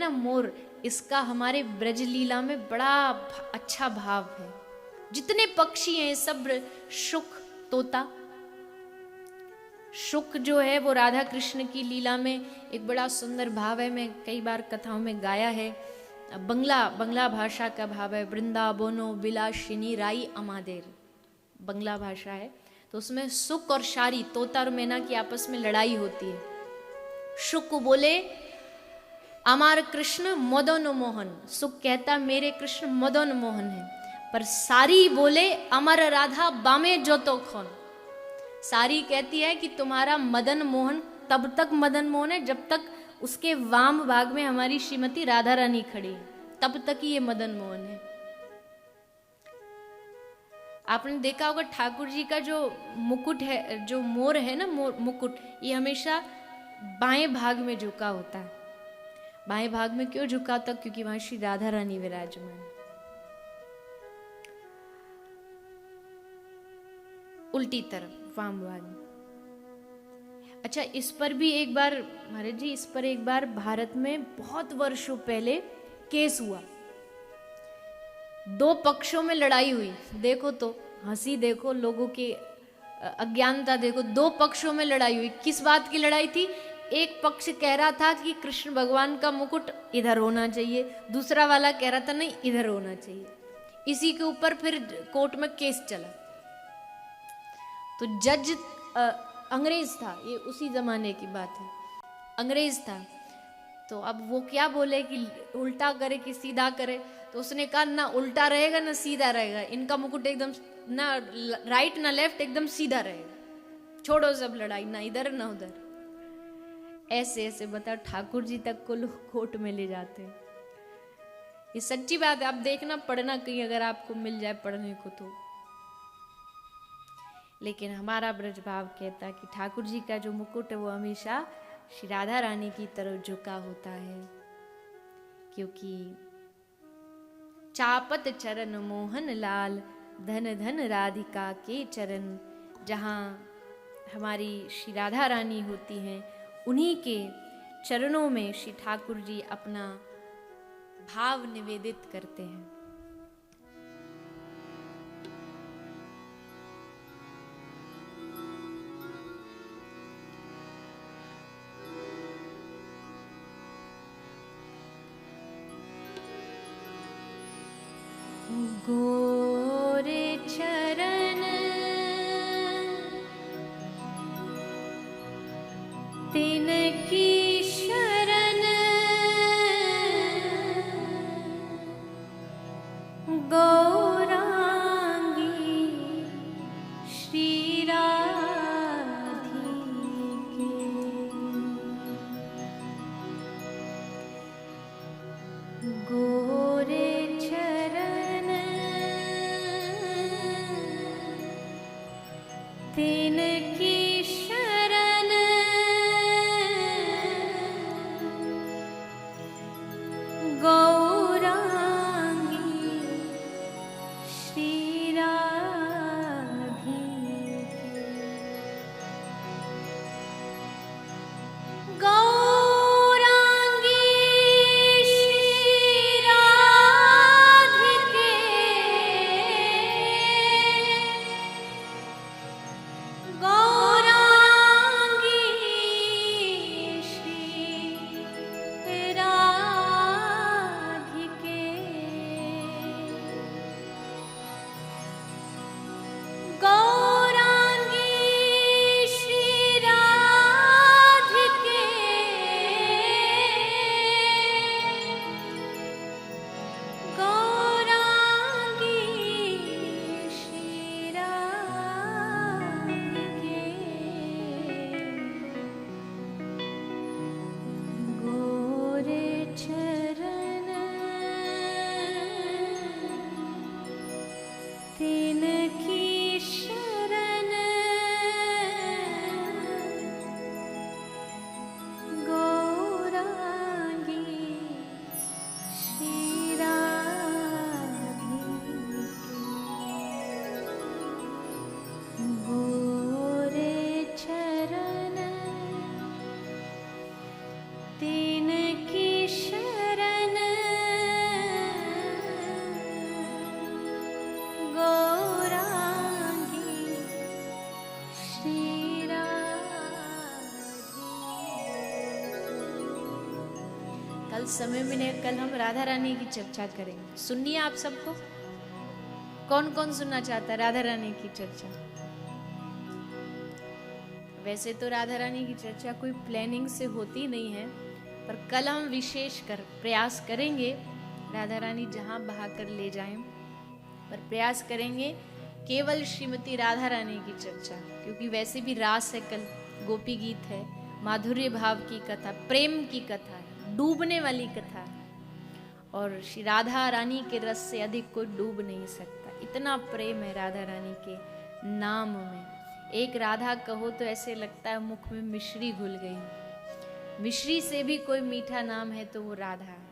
ना मोर, इसका हमारे ब्रज लीला में बड़ा अच्छा भाव है। जितने पक्षी हैं सब, शुक तोता, शुक जो है वो राधा कृष्ण की लीला में एक बड़ा सुंदर भाव है। मैं कई बार कथाओं में गाया है। बंगला भाषा का भाव है, वृंदावनो विलासिनी राई अमादेर, बंगला भाषा है। तो उसमें सुक और शारी, तोता और मैना की आपस में लड़ाई होती है। शुक बोले अमार कृष्ण मदन मोहन, सुक कहता मेरे कृष्ण मदन मोहन है। पर सारी बोले अमर राधा बामे जो तो खोन, सारी कहती है कि तुम्हारा मदन मोहन तब तक मदन मोहन है जब तक उसके वाम भाग में हमारी श्रीमती राधा रानी खड़ी है, तब तक ही ये मदन मोहन है। आपने देखा होगा ठाकुर जी का जो मुकुट है, जो मोर है ना, मुकुट, ये हमेशा बाएं भाग में झुका होता है। बाएं भाग में क्यों झुका होता? क्योंकि वहां श्री राधा रानी विराजमान। उल्टी तरफ वाम भाग में। अच्छा, इस पर भी एक बार महाराज जी, इस पर एक बार भारत में बहुत वर्षों पहले केस हुआ। दो पक्षों में लड़ाई हुई। देखो तो हंसी, देखो लोगों की अज्ञानता, देखो दो पक्षों में लड़ाई हुई। किस बात की लड़ाई थी? एक पक्ष कह रहा था कि कृष्ण भगवान का मुकुट इधर होना चाहिए, दूसरा वाला कह रहा था नहीं इधर होना चाहिए। इसी के ऊपर फिर कोर्ट में केस चला। तो जज अंग्रेज था, ये उसी जमाने की बात है, अंग्रेज था। तो अब वो क्या बोले कि उल्टा करे कि सीधा करे? तो उसने कहा ना उल्टा रहेगा ना सीधा रहेगा, इनका मुकुट एकदम ना राइट ना लेफ्ट, एकदम सीधा रहेगा, छोड़ो सब लड़ाई, ना इधर ना उधर। ऐसे ऐसे बता ठाकुर जी तक को लोग कोर्ट में ले जाते हैं। ये सच्ची बात है, आप देखना पढ़ना कहीं अगर आपको मिल जाए पढ़ने को तो। लेकिन हमारा ब्रजभाव कहता है कि ठाकुर जी का जो मुकुट है वो हमेशा श्री राधा रानी की तरफ झुका होता है, क्योंकि चापत चरण मोहन लाल, धन धन राधिका के चरण। जहाँ हमारी श्री राधा रानी होती हैं, उन्हीं के चरणों में श्री ठाकुर जी अपना भाव निवेदित करते हैं। गोरे चरण तिनकी शरण, गौरांगी श्री राधिके। गोरे तिनकी शरण, गौरांगी श्री राधिके। गौरांगी श्री राधिके, गौ कल समय में नहीं, कल हम राधा रानी की चर्चा करेंगे। सुनिए आप सबको, कौन कौन सुनना चाहता है राधा रानी की चर्चा? वैसे तो राधा रानी की चर्चा कोई प्लानिंग से होती नहीं है, पर कल हम विशेष कर प्रयास करेंगे, राधा रानी जहाँ बहा कर ले जाएं, पर प्रयास करेंगे केवल श्रीमती राधा रानी की चर्चा, क्योंकि वैसे भी रास है, कल गोपी गीत है, माधुर्य भाव की कथा, प्रेम की कथा है, डूबने वाली कथा है, और श्री राधा रानी के रस से अधिक कोई डूब नहीं सकता। इतना प्रेम है राधा रानी के नाम में। एक राधा कहो तो ऐसे लगता है मुख में मिश्री घुल गई। मिश्री से भी कोई मीठा नाम है तो वो राधा है।